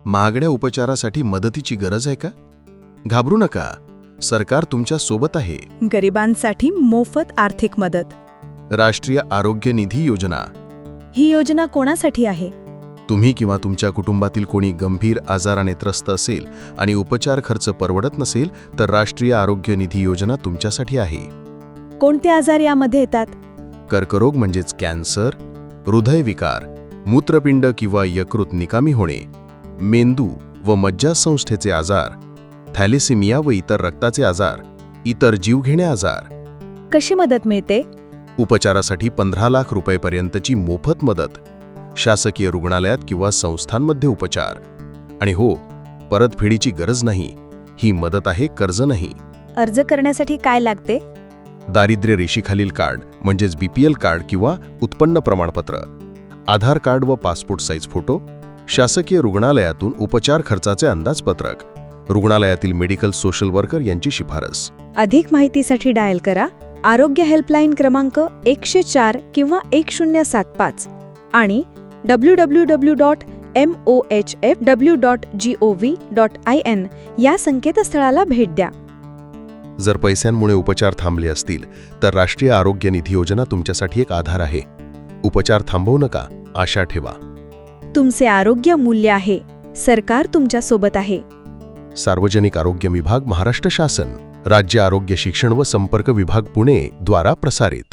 महागड्या उपचारासाठी मदतीची गरज आहे का? घाबरू नका, सरकार तुमच्या सोबत आहे. गरिबांसाठी मोफत आर्थिक मदत. राष्ट्रीय आरोग्य निधी योजना. ही योजना कोणासाठी आहे? तुम्ही किंवा तुमच्या कुटुंबातील कोणी गंभीर आजाराने त्रस्त असेल आणि उपचार खर्च परवडत नसेल तर राष्ट्रीय आरोग्य निधी योजना तुमच्यासाठी आहे. कोणते आजार यामध्ये येतात? कर्करोग म्हणजेच कॅन्सर, हृदयविकार, मूत्रपिंड किंवा यकृत निकामी होणे, मेंदू व मज्जासंस्थेचे आजार, थॅलेसेमिया व इतर रक्ताचे आजार, इतर जीवघेणे आजार. कशी मदत मिळते? उपचारासाठी 15 लाख रुपयेपर्यंतची मोफत मदत, शासकीय रुग्णालयात किंवा संस्थांमध्ये उपचार. आणि हो, परतफेडीची गरज नाही. ही मदत आहे, कर्ज नाही. अर्ज करण्यासाठी काय लागते? दारिद्र्य रेषेखालील कार्ड म्हणजेच BPL कार्ड किंवा उत्पन्न प्रमाणपत्र, आधार कार्ड व पासपोर्ट साईज फोटो, शासकीय रुग्णालयातून उपचार खर्चाचे अंदाजपत्रक, रुग्णालयातील मेडिकल सोशल वर्कर यांची शिफारस. अधिक माहितीसाठी डायल करा आरोग्य हेल्पलाईन क्रमांक 104 किंवा 1075 आणि www.mohfw.gov.in या संकेतस्थळाला भेट द्या. जर पैशांमुळे उपचार थांबले असतील तर राष्ट्रीय आरोग्य निधी योजना तुमच्यासाठी एक आधार आहे. उपचार थांबवू नका, आशा ठेवा. तुमचे आरोग्य मूल्य आहे. सरकार तुमच्या सोबत आहे. सार्वजनिक आरोग्य विभाग, महाराष्ट्र शासन, राज्य आरोग्य शिक्षण व संपर्क विभाग, पुणे द्वारा प्रसारित.